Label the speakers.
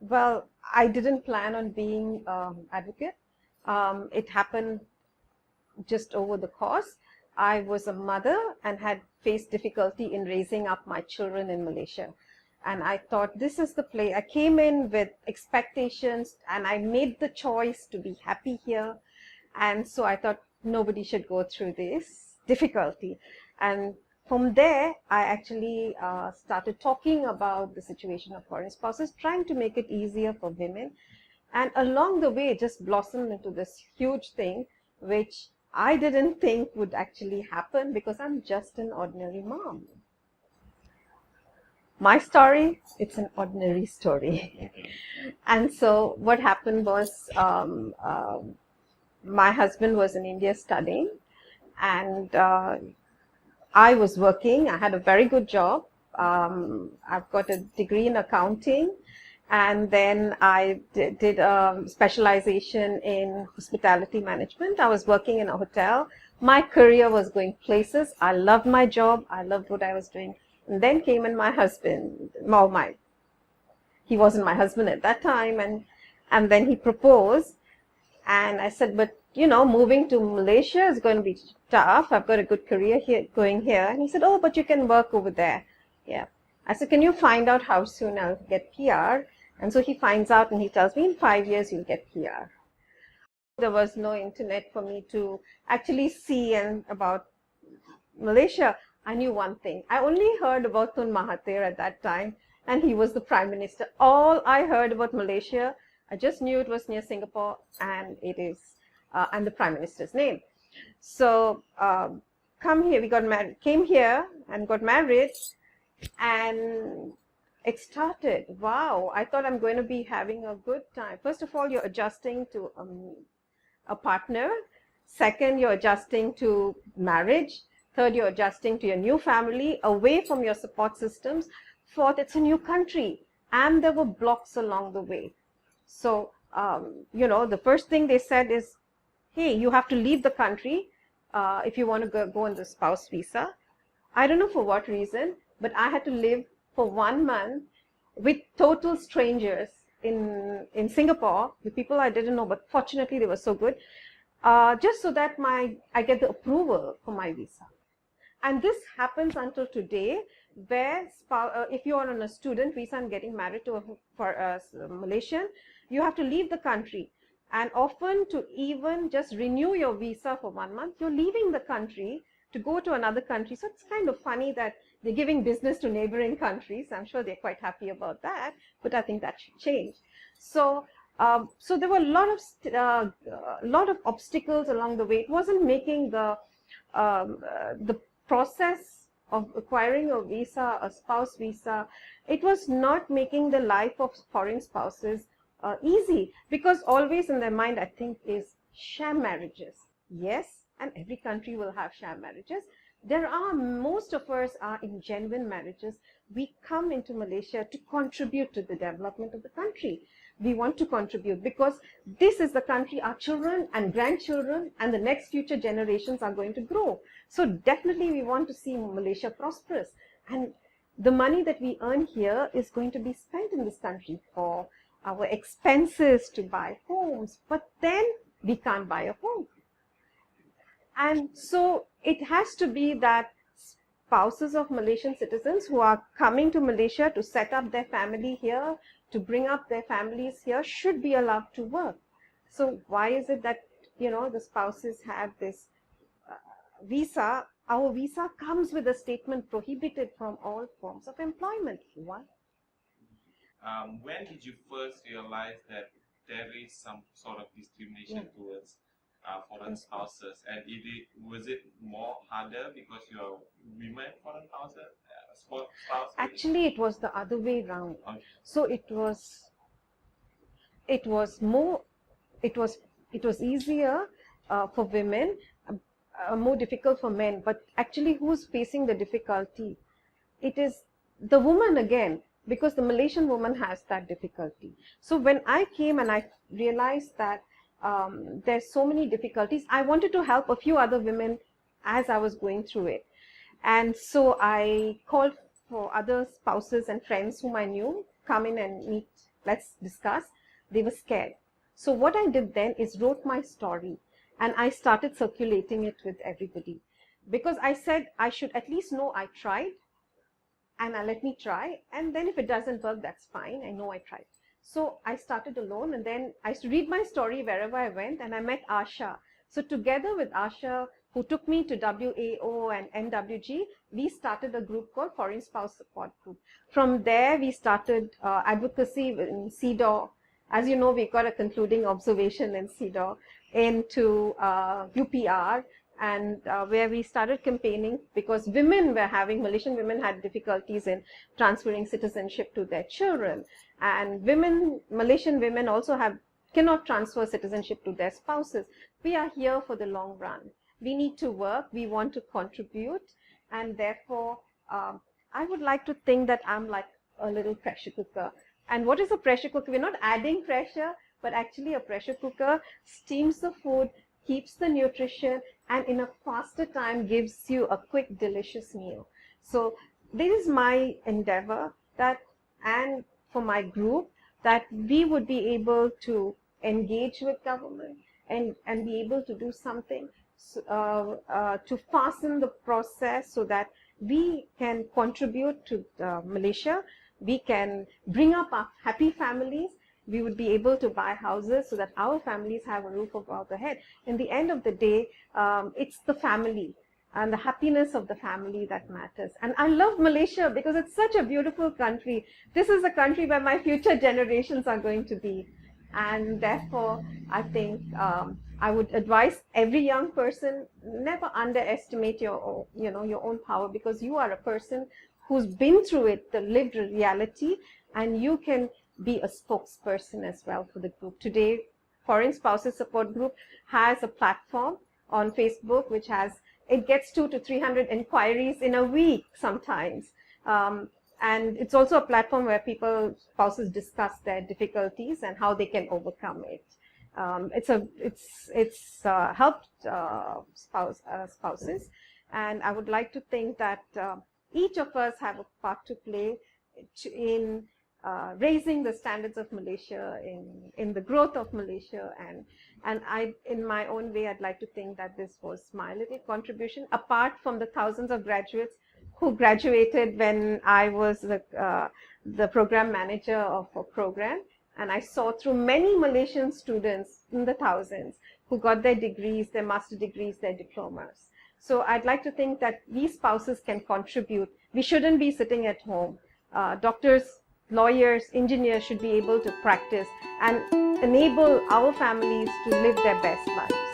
Speaker 1: Well, I didn't plan on being advocate. It happened just over the course. I was a mother and had faced difficulty in raising up my children in Malaysia. And I thought, this is the place. I came in with expectations and I made the choice to be happy here. And so I thought nobody should go through this difficulty. And from there, I actually started talking about the situation of foreign spouses, trying to make it easier for women. And along the way, it just blossomed into this huge thing, which I didn't think would actually happen because I'm just an ordinary mom. My story, it's an ordinary story. And so what happened was my husband was in India studying, and I was working. I had a very good job. I've got a degree in accounting, and then I did a specialization in hospitality management. I was working in a hotel. My career was going places. I loved my job. I loved what I was doing. And then came in my husband. He wasn't my husband at that time, and then he proposed. And I said, but you know, moving to Malaysia is going to be tough. I've got a good career here, going here. And he said, oh, but you can work over there. Yeah. I said, can you find out how soon I'll get PR? And so he finds out and he tells me in 5 years you'll get PR. There was no internet for me to actually see about Malaysia. I knew one thing. I only heard about Tun Mahathir at that time, and he was the Prime Minister. All I heard about Malaysia, I just knew it was near Singapore, and it is, and the Prime Minister's name. So come here, we got married, came here and got married, and it started. Wow, I thought I'm going to be having a good time. First of all, you're adjusting to a partner. Second, you're adjusting to marriage. Third, you're adjusting to your new family, away from your support systems. Fourth, it's a new country, and there were blocks along the way. So, you know, the first thing they said is, hey, you have to leave the country if you want to go on the spouse visa. I don't know for what reason, but I had to live for 1 month with total strangers in Singapore, with people I didn't know, but fortunately they were so good, just so that I get the approval for my visa. And this happens until today, where if you are on a student visa and getting married to a Malaysian, you have to leave the country. And often to even just renew your visa for 1 month, you're leaving the country to go to another country. So it's kind of funny that they're giving business to neighboring countries. I'm sure they're quite happy about that, but I think that should change. So so there were a lot of obstacles along the way. It wasn't making the process of acquiring a visa, a spouse visa, it was not making the life of foreign spouses easy, because always in their mind, I think, is sham marriages. Yes, and every country will have sham marriages. Most of us are in genuine marriages. We come into Malaysia to contribute to the development of the country. We want to contribute because this is the country our children and grandchildren and the next future generations are going to grow. So definitely we want to see Malaysia prosperous. And the money that we earn here is going to be spent in this country for our expenses to buy homes. But then we can't buy a home. And so it has to be that spouses of Malaysian citizens who are coming to Malaysia to set up their family here, to bring up their families here, should be allowed to work. So why is it that, you know, the spouses have this visa? Our visa comes with a statement prohibited from all forms of employment. Why?
Speaker 2: When did you first realize that there is some sort of discrimination towards foreign spouses, and was it more harder because you're women foreign spouses?
Speaker 1: Actually, it was the other way around.
Speaker 2: Okay.
Speaker 1: So it was easier for women, more difficult for men. But actually, who's facing the difficulty? It is the woman again, because the Malaysian woman has that difficulty. So when I came and I realized that there's so many difficulties, I wanted to help a few other women as I was going through it. And so I called for other spouses and friends whom I knew come in and meet, let's discuss. They were scared. So what I did then is wrote my story, and I started circulating it with everybody, because I said I should at least know I tried, and let me try, and then if it doesn't work, that's fine, I know I tried. So I started alone, and then I used to read my story wherever I went, and I met Asha. So together with Asha, who took me to WAO and NWG, we started a group called Foreign Spouse Support Group. From there, we started advocacy in CEDAW. As you know, we got a concluding observation in CEDAW into UPR, and where we started campaigning, because Malaysian women had difficulties in transferring citizenship to their children. And Malaysian women also cannot transfer citizenship to their spouses. We are here for the long run. We need to work, we want to contribute, and therefore I would like to think that I'm like a little pressure cooker. And what is a pressure cooker? We're not adding pressure, but actually a pressure cooker steams the food, keeps the nutrition, and in a faster time gives you a quick, delicious meal. So this is my endeavor, and for my group, that we would be able to engage with government and be able to do something to fasten the process, so that we can contribute to Malaysia. We can bring up our happy families. We would be able to buy houses so that our families have a roof above their head. In the end of the day, it's the family and the happiness of the family that matters. And I love Malaysia because it's such a beautiful country. This is a country where my future generations are going to be. And therefore, I think I would advise every young person, never underestimate your own power, because you are a person who's been through it, the lived reality, and you can be a spokesperson as well for the group. Today, Foreign Spouses Support Group has a platform on Facebook which it gets 200 to 300 inquiries in a week sometimes. And it's also a platform where spouses discuss their difficulties and how they can overcome it. It's helped spouses, and I would like to think that each of us have a part to play in raising the standards of Malaysia, in the growth of Malaysia, and in my own way, I'd like to think that this was my little contribution, apart from the thousands of graduates who graduated when I was the program manager of a program, and I saw through many Malaysian students in the thousands who got their degrees, their master degrees, their diplomas. So I'd like to think that we spouses can contribute. We shouldn't be sitting at home. Doctors, lawyers, engineers should be able to practice and enable our families to live their best lives.